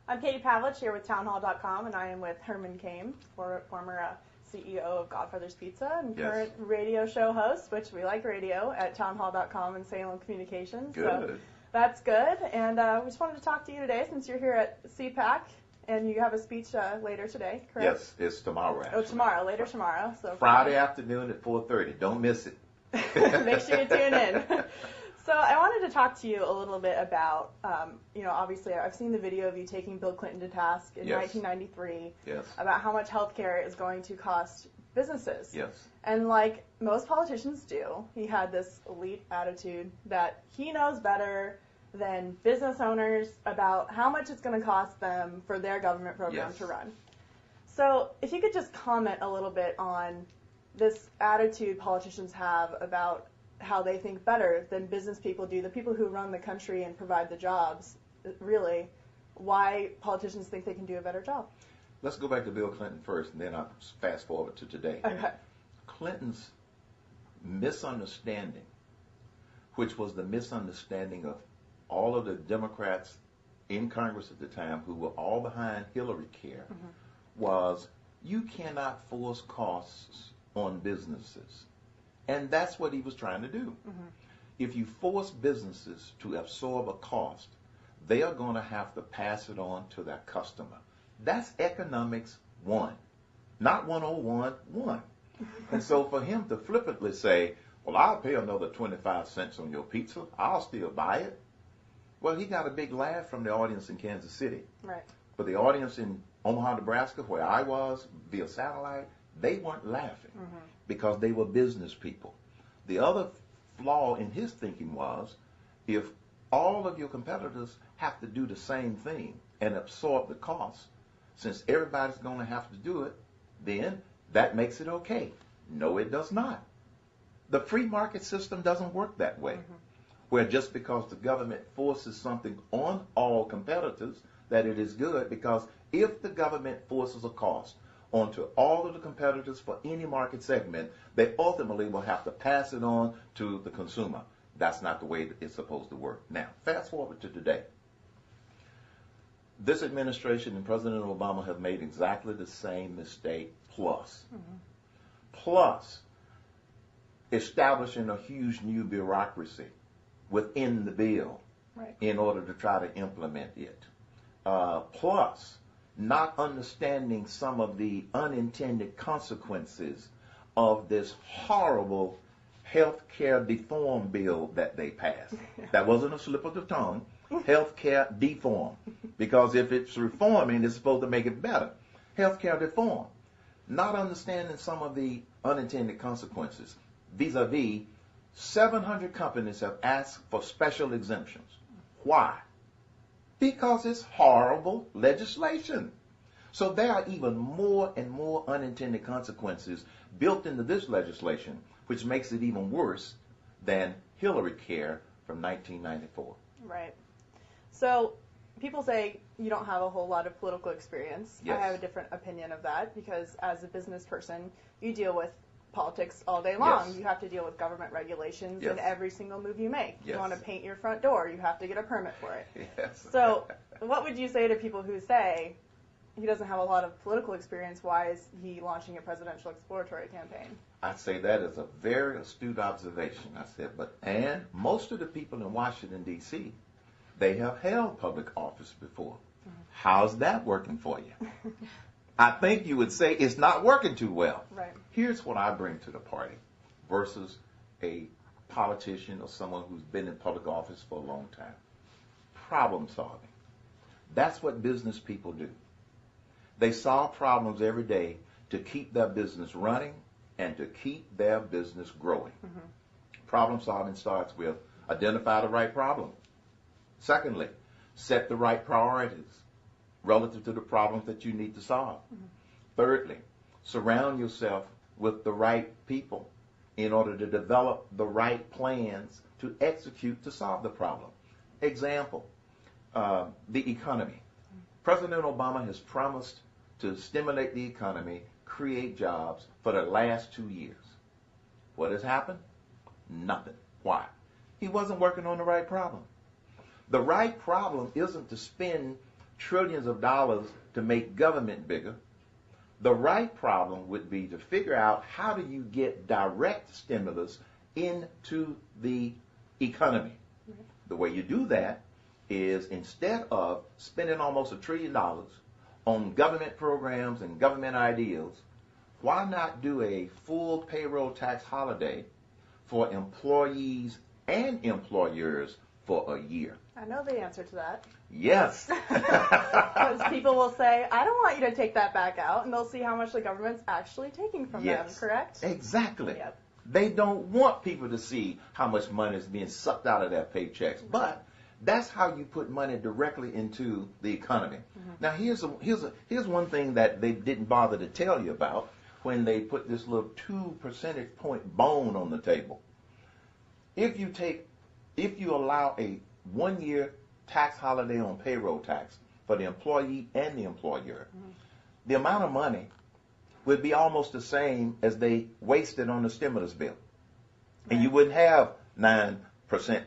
I'm Katie Pavlich here with townhall.com, and I am with Herman Cain, former CEO of Godfather's Pizza and current radio show host, which we like radio, at townhall.com and Salem Communications. Good. So that's good. And we just wanted to talk to you today since you're here at CPAC, and you have a speech later today, correct? Yes, it's tomorrow. Actually. Oh, tomorrow, later tomorrow. So Friday afternoon at 4:30. Don't miss it. Make sure you tune in. So I wanted to talk to you a little bit about, obviously I've seen the video of you taking Bill Clinton to task in 1993 about how much health care is going to cost businesses. Yes. And like most politicians do, he had this elite attitude that he knows better than business owners about how much it's going to cost them for their government program to run. So if you could just comment a little bit on this attitude politicians have about how they think better than business people do, the people who run the country and provide the jobs, really, why politicians think they can do a better job. Let's go back to Bill Clinton first, and then I'll fast forward to today. Okay. Clinton's misunderstanding, which was the misunderstanding of all of the Democrats in Congress at the time who were all behind Hillary Care, was you cannot force costs on businesses. And that's what he was trying to do. If you force businesses to absorb a cost, they are going to have to pass it on to their customer. That's economics 1, not 101, 1. And so for him to flippantly say, well, I'll pay another 25 cents on your pizza, I'll still buy it. Well, he got a big laugh from the audience in Kansas City. Right. But the audience in Omaha, Nebraska, where I was via satellite, they weren't laughing because they were business people. The other flaw in his thinking was, if all of your competitors have to do the same thing and absorb the cost, since everybody's going to have to do it, then that makes it okay. No, it does not. The free market system doesn't work that way, where just because the government forces something on all competitors that it is good, because if the government forces a cost onto all of the competitors for any market segment, they ultimately will have to pass it on to the consumer. That's not the way it's supposed to work. Now, fast forward to today. This administration and President Obama have made exactly the same mistake, plus establishing a huge new bureaucracy within the bill in order to try to implement it. Plus not understanding some of the unintended consequences of this horrible health care reform bill that they passed. That wasn't a slip of the tongue. Health care reform. Because if it's reforming, it's supposed to make it better. Health care reform. Not understanding some of the unintended consequences. Vis-a-vis, 700 companies have asked for special exemptions. Why? Because it's horrible legislation. So there are even more and more unintended consequences built into this legislation, which makes it even worse than Hillary Care from 1994. Right. So people say you don't have a whole lot of political experience. Yes. I have a different opinion of that because as a business person, you deal with politics all day long. Yes. You have to deal with government regulations Yes. in every single move you make. Yes. You want to paint your front door, you have to get a permit for it. Yes. So what would you say to people who say he doesn't have a lot of political experience, why is he launching a presidential exploratory campaign? I say that is a very astute observation. I said, and most of the people in Washington, D.C., they have held public office before. How's that working for you? I think you would say it's not working too well. Right. Here's what I bring to the party versus a politician or someone who's been in public office for a long time. Problem solving. That's what business people do. They solve problems every day to keep their business running and to keep their business growing. Problem solving starts with identify the right problem. Secondly, set the right priorities relative to the problems that you need to solve. Thirdly, surround yourself with the right people in order to develop the right plans to execute to solve the problem. Example, the economy. President Obama has promised to stimulate the economy, create jobs for the last 2 years. What has happened? Nothing. Why? He wasn't working on the right problem. The right problem isn't to spend trillions of dollars to make government bigger. The right problem would be to figure out how do you get direct stimulus into the economy. The way you do that is, instead of spending almost $1 trillion on government programs and government ideals, why not do a full payroll tax holiday for employees and employers for a year? I know the answer to that. Yes. Because people will say, I don't want you to take that back out, and they'll see how much the government's actually taking from them, correct? Exactly. Yep. They don't want people to see how much money is being sucked out of their paychecks. But that's how you put money directly into the economy. Now, here's one thing that they didn't bother to tell you about when they put this little 2 percentage point bone on the table. If you allow a 1 year tax holiday on payroll tax for the employee and the employer, the amount of money would be almost the same as they wasted on the stimulus bill. And you wouldn't have 9%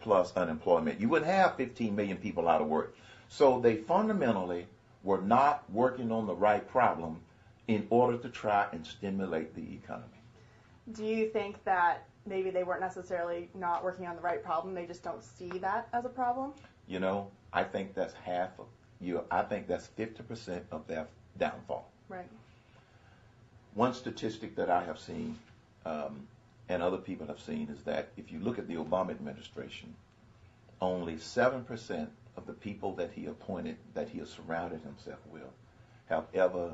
plus unemployment. You wouldn't have 15 million people out of work. So they fundamentally were not working on the right problem in order to try and stimulate the economy. Do you think that maybe they weren't necessarily not working on the right problem, they just don't see that as a problem? You know, I think that's I think that's 50% of their downfall. Right. One statistic that I have seen, and other people have seen, is that if you look at the Obama administration, only 7% of the people that he appointed, that he has surrounded himself with, have ever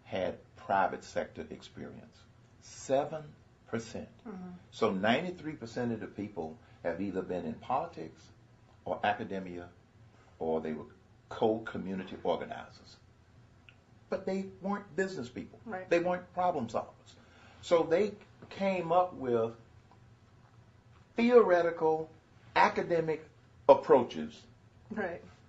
had private sector experience. 7%. So 93% of the people have either been in politics or academia, or they were co-community organizers. But they weren't business people. Right. They weren't problem solvers. So they came up with theoretical, academic approaches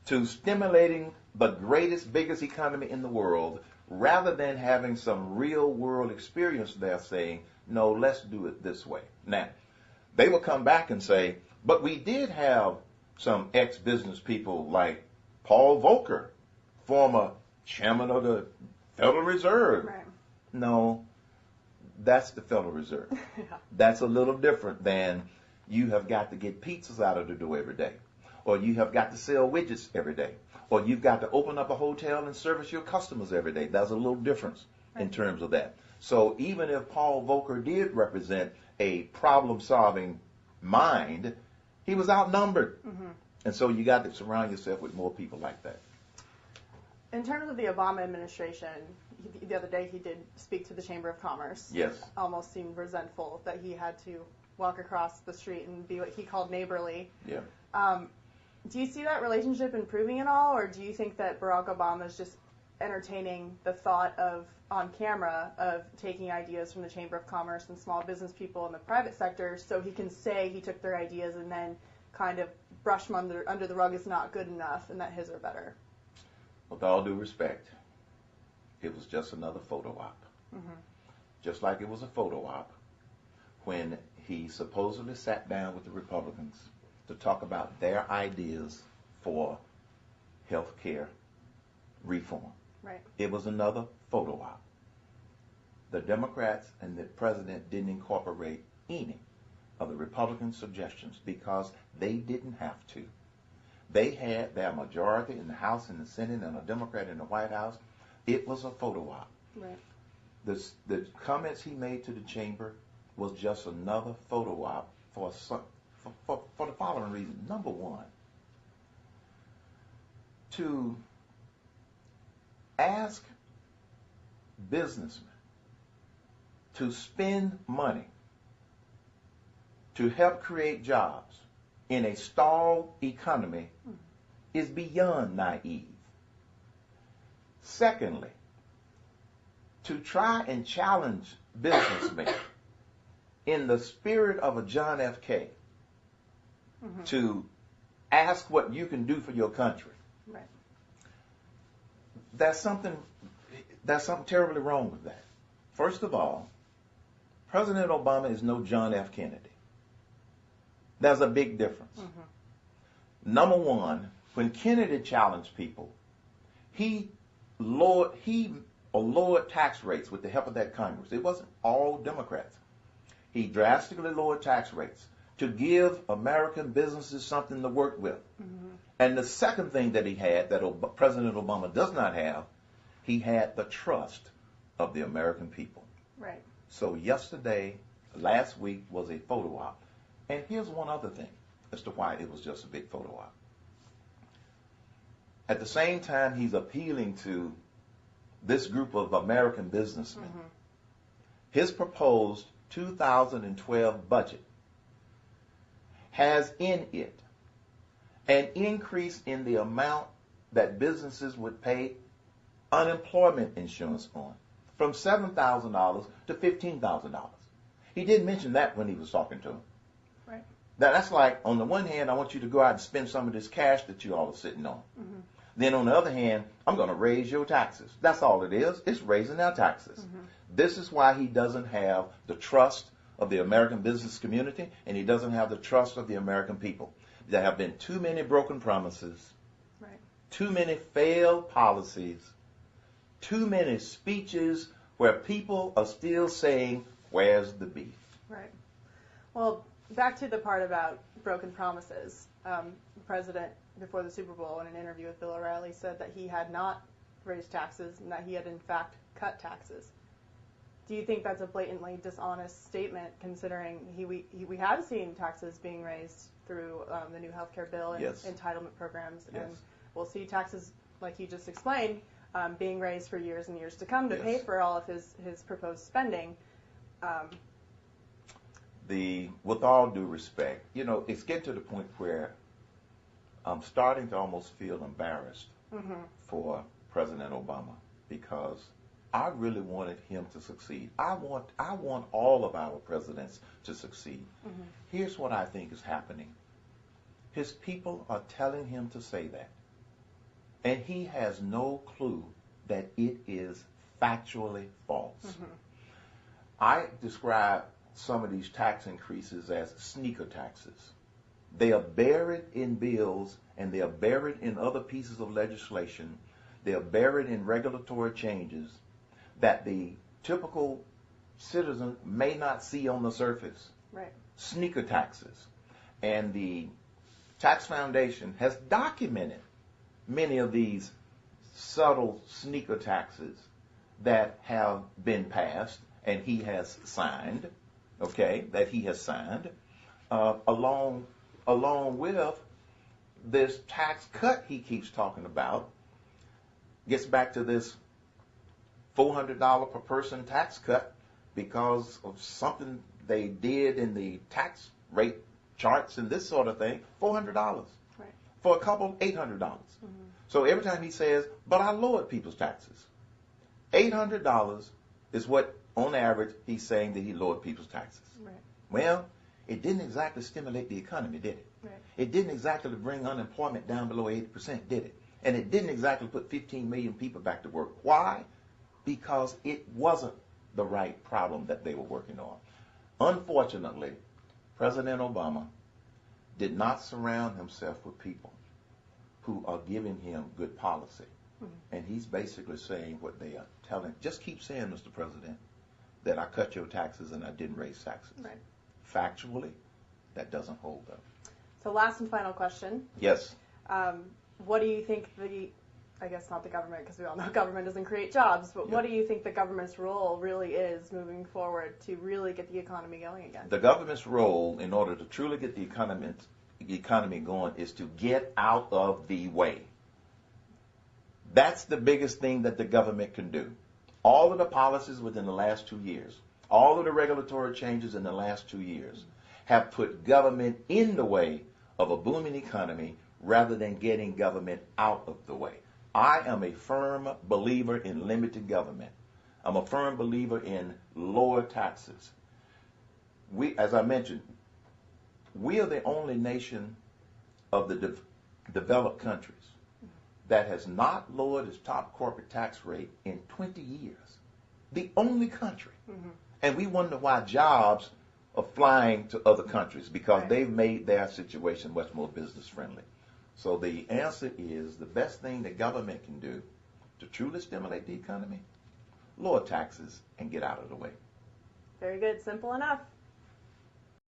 to stimulating the greatest, biggest economy in the world, rather than having some real-world experience there saying, no, let's do it this way. Now, they will come back and say, but we did have some ex-business people like Paul Volcker, former chairman of the Federal Reserve. Right. No, that's the Federal Reserve. That's a little different than you have got to get pizzas out of the door every day, or you have got to sell widgets every day, or you've got to open up a hotel and service your customers every day. There's a little difference in terms of that. So even if Paul Volcker did represent a problem-solving mind, he was outnumbered. And so you got to surround yourself with more people like that. In terms of the Obama administration, the other day he did speak to the Chamber of Commerce. Yes. Almost seemed resentful that he had to walk across the street and be what he called neighborly. Yeah. Do you see that relationship improving at all, or do you think that Barack Obama is just entertaining the thought of, on camera, of taking ideas from the Chamber of Commerce and small business people in the private sector so he can say he took their ideas and then kind of brush them under the rug as not good enough and that his are better? With all due respect, it was just another photo op. Just like it was a photo op when he supposedly sat down with the Republicans to talk about their ideas for health care reform. Right. It was another photo op. The Democrats and the president didn't incorporate any of the Republican suggestions because they didn't have to. They had their majority in the House and the Senate and a Democrat in the White House. It was a photo op. Right. The comments he made to the chamber was just another photo op for the following reason. Number one, to ask businessmen to spend money to help create jobs in a stalled economy is beyond naive. Secondly, to try and challenge businessmen in the spirit of a John F. Kennedy to ask what you can do for your country. Right. There's something terribly wrong with that. First of all, President Obama is no John F. Kennedy. There's a big difference. Number one, when Kennedy challenged people, He lowered tax rates with the help of that Congress. It wasn't all Democrats. He drastically lowered tax rates to give American businesses something to work with. Mm-hmm. And the second thing that he had that President Obama does not have, he had the trust of the American people. Right. So last week was a photo op. And here's one other thing as to why it was just a big photo op. At the same time he's appealing to this group of American businessmen, mm-hmm. his proposed 2012 budget has in it an increase in the amount that businesses would pay unemployment insurance on, from $7,000 to $15,000. He didn't mention that when he was talking to him. Right. That's like, on the one hand, I want you to go out and spend some of this cash that you all are sitting on. Mm-hmm. Then on the other hand, I'm going to raise your taxes. That's all it is. It's raising our taxes. Mm-hmm. This is why he doesn't have the trust of the American business community, and he doesn't have the trust of the American people. There have been too many broken promises, right. Too many failed policies, too many speeches where people are still saying, where's the beef? Right. Well, back to the part about broken promises. The president, before the Super Bowl, in an interview with Bill O'Reilly, said that he had not raised taxes and that he had, in fact, cut taxes. Do you think that's a blatantly dishonest statement, considering we have seen taxes being raised through the new health care bill and yes. entitlement programs, yes. and we'll see taxes, like you just explained, being raised for years and years to come to yes. pay for all of his proposed spending. With all due respect, it's getting to the point where I'm starting to almost feel embarrassed mm-hmm. for President Obama, because I really wanted him to succeed. I want all of our presidents to succeed. Mm-hmm. Here's what I think is happening. His people are telling him to say that, and he has no clue that it is factually false. Mm-hmm. I describe some of these tax increases as sneaker taxes. They are buried in bills, and they are buried in other pieces of legislation. They are buried in regulatory changes that the typical citizen may not see on the surface. Right. Sneaker taxes. And the Tax Foundation has documented many of these subtle sneaker taxes that have been passed and he has signed, along with this tax cut he keeps talking about. Gets back to this $400 per person tax cut because of something they did in the tax rate charts and this sort of thing. $400. Right. For a couple, $800. Mm-hmm. So every time he says, but I lowered people's taxes, $800 is what, on average, he's saying that he lowered people's taxes. Right. Well, it didn't exactly stimulate the economy, did it? Right. It didn't exactly bring unemployment down below 80%, did it? And it didn't exactly put 15 million people back to work. Why? Because it wasn't the right problem that they were working on. Unfortunately, President Obama did not surround himself with people who are giving him good policy. Mm-hmm. And he's basically saying what they are telling. Just keep saying, Mr. President, that I cut your taxes and I didn't raise taxes. Right. Factually, that doesn't hold up. So last and final question. Yes. What do you think I guess not the government, because we all know government doesn't create jobs, but what do you think the government's role really is moving forward to really get the economy going again? The government's role, in order to truly get the economy going, is to get out of the way. That's the biggest thing that the government can do. All of the policies within the last 2 years, all of the regulatory changes in the last 2 years have put government in the way of a booming economy rather than getting government out of the way. I am a firm believer in limited government. I'm a firm believer in lower taxes. As I mentioned, we are the only nation of the developed countries that has not lowered its top corporate tax rate in 20 years. The only country. Mm-hmm. And we wonder why jobs are flying to other countries, because they've made their situation much more business friendly. So the answer is, the best thing the government can do to truly stimulate the economy? Lower taxes and get out of the way. Very good. Simple enough.